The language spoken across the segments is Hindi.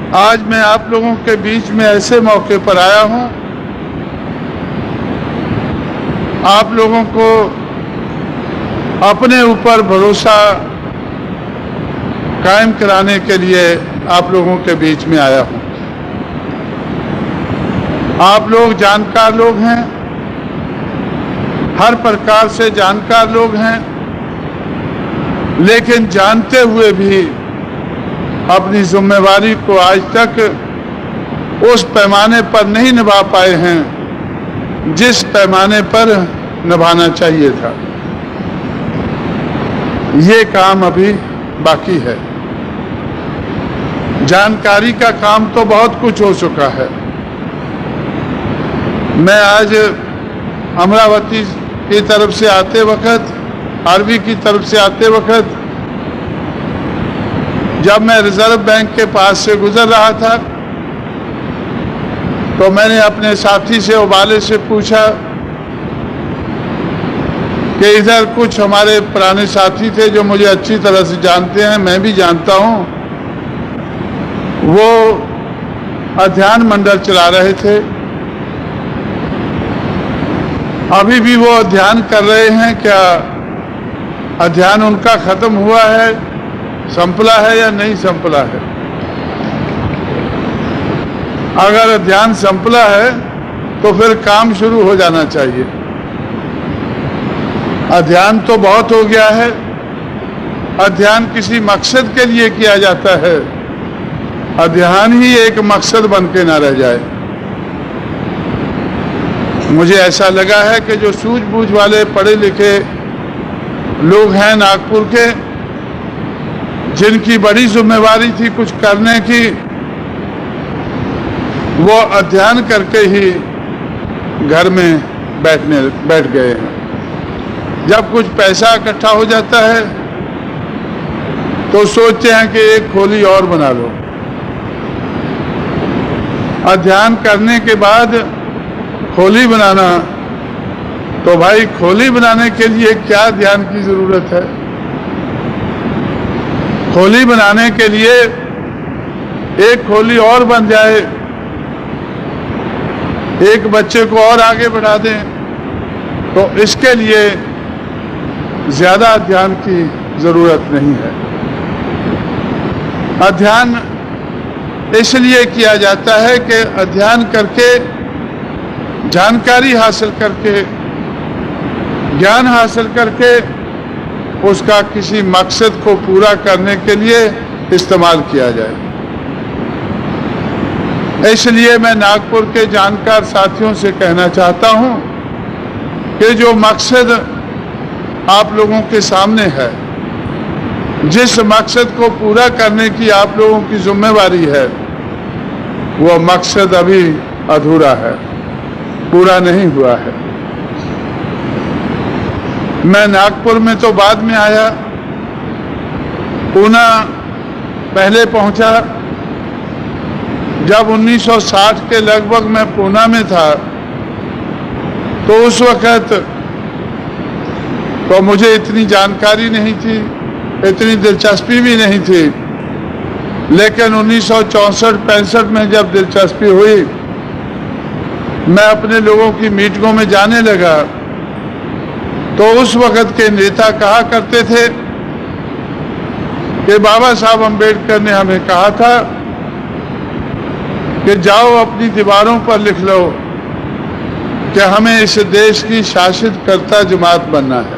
आज मैं आप लोगों के बीच में ऐसे मौके पर आया हूं, आप लोगों को अपने ऊपर भरोसा कायम कराने के लिए आप लोगों के बीच में आया हूं। आप लोग जानकार लोग हैं, हर प्रकार से जानकार लोग हैं, लेकिन जानते हुए भी अपनी जिम्मेवारी को आज तक उस पैमाने पर नहीं निभा पाए हैं जिस पैमाने पर निभाना चाहिए था। ये काम अभी बाकी है। जानकारी का काम तो बहुत कुछ हो चुका है। मैं आज अमरावती की तरफ से आते वक्त, आरवी की तरफ से आते वक्त, जब मैं रिजर्व बैंक के पास से गुजर रहा था तो मैंने अपने साथी से, उबाले से पूछा कि इधर कुछ हमारे पुराने साथी थे जो मुझे अच्छी तरह से जानते हैं, मैं भी जानता हूं, वो अध्ययन मंडल चला रहे थे। अभी भी वो अध्ययन कर रहे हैं। क्या अध्ययन उनका खत्म हुआ है, संपला है या नहीं संपला है? अगर अध्ययन संपला है तो फिर काम शुरू हो जाना चाहिए। अध्ययन तो बहुत हो गया है। अध्ययन किसी मकसद के लिए किया जाता है, अध्ययन ही एक मकसद बन के ना रह जाए। मुझे ऐसा लगा है कि जो सूझबूझ वाले पढ़े लिखे लोग हैं नागपुर के, जिनकी बड़ी जिम्मेवारी थी कुछ करने की, वो अध्ययन करके ही घर में बैठ गए हैं। जब कुछ पैसा इकट्ठा हो जाता है तो सोचते हैं कि एक खोली और बना लो। अध्ययन करने के बाद खोली बनाना, तो भाई खोली बनाने के लिए क्या ध्यान की जरूरत है? खोली बनाने के लिए एक खोली और बन जाए, एक बच्चे को और आगे बढ़ा दें, तो इसके लिए ज्यादा अध्ययन की जरूरत नहीं है। अध्ययन इसलिए किया जाता है कि अध्ययन करके, जानकारी हासिल करके, ज्ञान हासिल करके उसका किसी मकसद को पूरा करने के लिए इस्तेमाल किया जाए। इसलिए मैं नागपुर के जानकार साथियों से कहना चाहता हूं कि जो मकसद आप लोगों के सामने है, जिस मकसद को पूरा करने की आप लोगों की जिम्मेवारी है, वो मकसद अभी अधूरा है, पूरा नहीं हुआ है। मैं नागपुर में तो बाद में आया, पूना पहले पहुंचा। जब 1960 के लगभग मैं पूना में था तो उस वक्त तो मुझे इतनी जानकारी नहीं थी, इतनी दिलचस्पी भी नहीं थी, लेकिन 1964-65 में जब दिलचस्पी हुई, मैं अपने लोगों की मीटिंगों में जाने लगा, तो उस वक्त के नेता कहा करते थे कि बाबा साहब अम्बेडकर ने हमें कहा था कि जाओ अपनी दीवारों पर लिख लो कि हमें इस देश की शासित कर्ता जमात बनना है।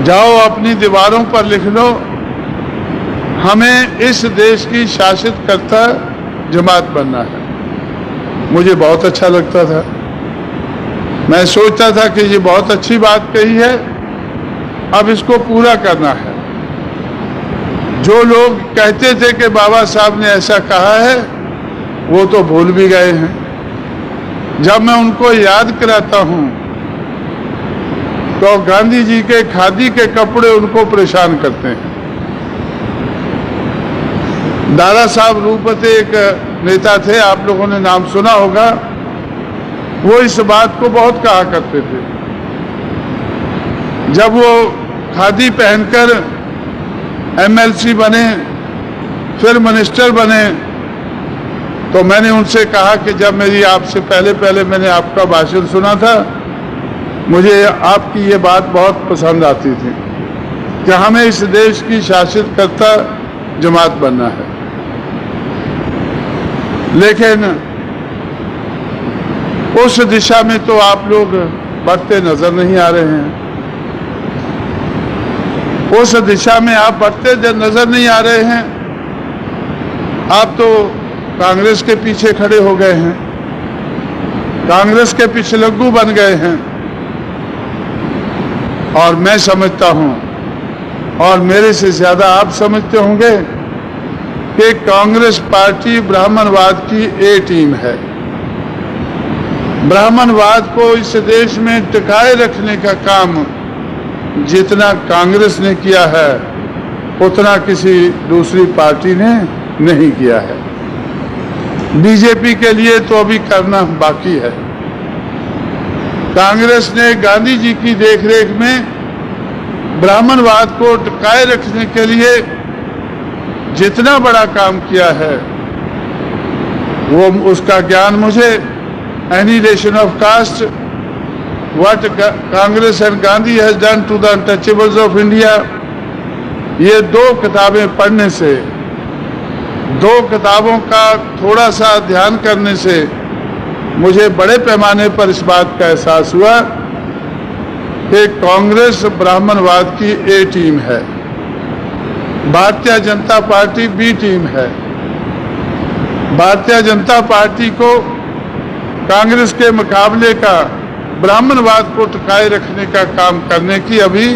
जाओ अपनी दीवारों पर लिख लो, हमें इस देश की शासित कर्ता जमात बनना है। मुझे बहुत अच्छा लगता था। मैं सोचता था कि ये बहुत अच्छी बात कही है, अब इसको पूरा करना है। जो लोग कहते थे कि बाबा साहब ने ऐसा कहा है, वो तो भूल भी गए हैं। जब मैं उनको याद कराता हूं तो गांधी जी के खादी के कपड़े उनको परेशान करते हैं। दादा साहब रूपते एक नेता थे, आप लोगों ने नाम सुना होगा, वो इस बात को बहुत कहा करते थे। जब वो खादी पहनकर एमएलसी बने फिर मिनिस्टर बने, तो मैंने उनसे कहा कि जब मेरी आपसे पहले मैंने आपका भाषण सुना था, मुझे आपकी ये बात बहुत पसंद आती थी कि हमें इस देश की शासितकर्ता जमात बनना है। लेकिन उस दिशा में तो आप लोग बढ़ते नजर नहीं आ रहे हैं, उस दिशा में आप बढ़ते नजर नहीं आ रहे हैं। आप तो कांग्रेस के पीछे खड़े हो गए हैं, कांग्रेस के पिछलग्गू बन गए हैं। और मैं समझता हूं, और मेरे से ज्यादा आप समझते होंगे, कि कांग्रेस पार्टी ब्राह्मणवाद की ए टीम है। ब्राह्मणवाद को इस देश में टिकाए रखने का काम जितना कांग्रेस ने किया है, उतना किसी दूसरी पार्टी ने नहीं किया है। बीजेपी के लिए तो अभी करना बाकी है। कांग्रेस ने गांधी जी की देखरेख में ब्राह्मणवाद को टिकाए रखने के लिए जितना बड़ा काम किया है, वो उसका ज्ञान मुझे annihilation of caste, what Congress and Gandhi has done to the untouchables of India, ये 2 किताबें पढ़ने से, 2 किताबों का थोड़ा सा ध्यान करने से मुझे बड़े पैमाने पर इस बात का एहसास हुआ कि कांग्रेस ब्राह्मणवाद की ए टीम है, Bharatiya Janata party B team है। भारतीय जनता पार्टी को कांग्रेस के मुकाबले का ब्राह्मणवाद को टिकाए रखने का काम करने की अभी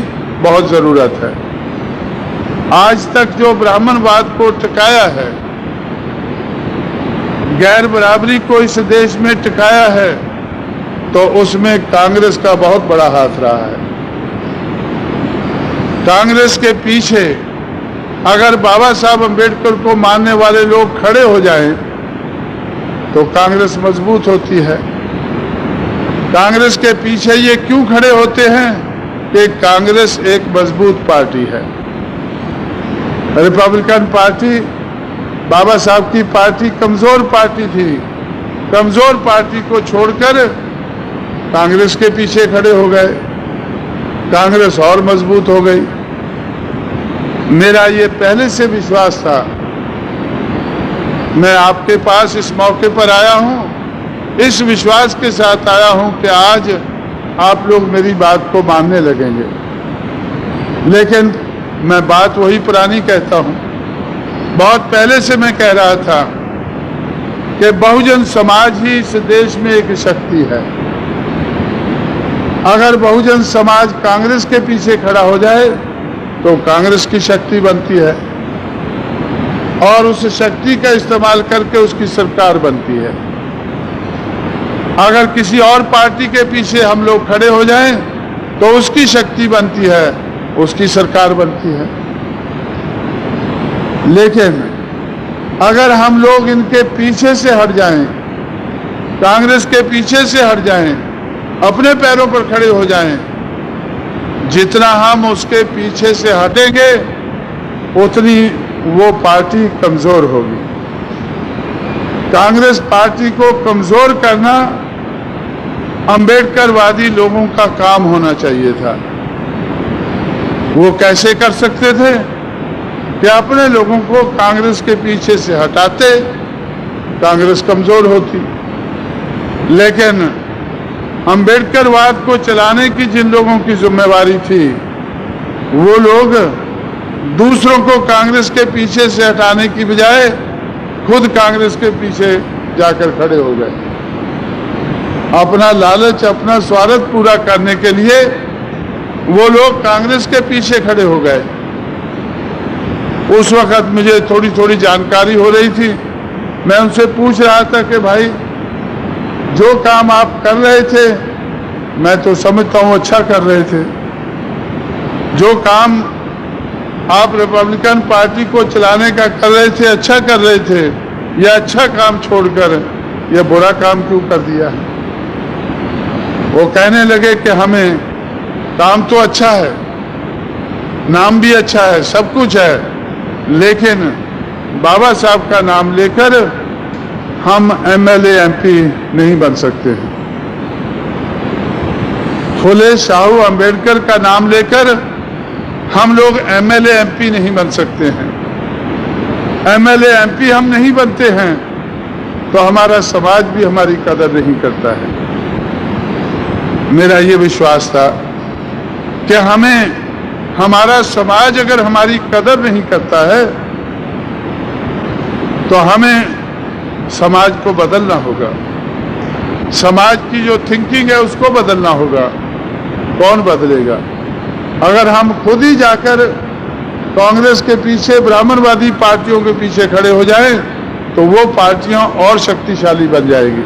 बहुत जरूरत है। आज तक जो ब्राह्मणवाद को टिकाया है, गैर बराबरी को इस देश में टिकाया है, तो उसमें कांग्रेस का बहुत बड़ा हाथ रहा है। कांग्रेस के पीछे अगर बाबा साहब अम्बेडकर को मानने वाले लोग खड़े हो जाएं, तो कांग्रेस मजबूत होती है। कांग्रेस के पीछे ये क्यों खड़े होते हैं कि कांग्रेस एक मजबूत पार्टी है। रिपब्लिकन पार्टी, बाबा साहब की पार्टी कमजोर पार्टी थी। कमजोर पार्टी को छोड़कर कांग्रेस के पीछे खड़े हो गए, कांग्रेस और मजबूत हो गई। मेरा ये पहले से विश्वास था। मैं आपके पास इस मौके पर आया हूं, इस विश्वास के साथ आया हूं कि आज आप लोग मेरी बात को मानने लगेंगे। लेकिन मैं बात वही पुरानी कहता हूं। बहुत पहले से मैं कह रहा था कि बहुजन समाज ही इस देश में एक शक्ति है। अगर बहुजन समाज कांग्रेस के पीछे खड़ा हो जाए तो कांग्रेस की शक्ति बनती है और उस शक्ति का इस्तेमाल करके उसकी सरकार बनती है। अगर किसी और पार्टी के पीछे हम लोग खड़े हो जाएं तो उसकी शक्ति बनती है, उसकी सरकार बनती है। लेकिन अगर हम लोग इनके पीछे से हट जाएं, कांग्रेस के पीछे से हट जाएं, अपने पैरों पर खड़े हो जाएं, जितना हम उसके पीछे से हटेंगे उतनी वो पार्टी कमजोर होगी। कांग्रेस पार्टी को कमजोर करना अंबेडकरवादी लोगों का काम होना चाहिए था। वो कैसे कर सकते थे कि अपने लोगों को कांग्रेस के पीछे से हटाते, कांग्रेस कमजोर होती। लेकिन अंबेडकरवाद को चलाने की जिन लोगों की जिम्मेवारी थी, वो लोग दूसरों को कांग्रेस के पीछे से हटाने की बजाय खुद कांग्रेस के पीछे जाकर खड़े हो गए। अपना लालच, अपना स्वार्थ पूरा करने के लिए वो लोग कांग्रेस के पीछे खड़े हो गए। उस वक्त मुझे थोड़ी थोड़ी जानकारी हो रही थी। मैं उनसे पूछ रहा था कि भाई, जो काम आप कर रहे थे, मैं तो समझता हूं अच्छा कर रहे थे। जो काम आप रिपब्लिकन पार्टी को चलाने का कर रहे थे, अच्छा कर रहे थे, यह अच्छा काम छोड़कर यह बुरा काम क्यों कर दिया? वो कहने लगे कि हमें काम तो अच्छा है, नाम भी अच्छा है, सब कुछ है, लेकिन बाबा साहब का नाम लेकर हम एमएलए एमपी नहीं बन सकते हैं। फुले शाहू अंबेडकर का नाम लेकर हम लोग एमएलए एमपी नहीं बन सकते हैं। एमएलए एमपी हम नहीं बनते हैं तो हमारा समाज भी हमारी कदर नहीं करता है। मेरा ये विश्वास था कि हमारा समाज अगर हमारी कदर नहीं करता है तो हमें समाज को बदलना होगा। समाज की जो थिंकिंग है उसको बदलना होगा। कौन बदलेगा? अगर हम खुद ही जाकर कांग्रेस के पीछे, ब्राह्मणवादी पार्टियों के पीछे खड़े हो जाएं तो वो पार्टियां और शक्तिशाली बन जाएगी।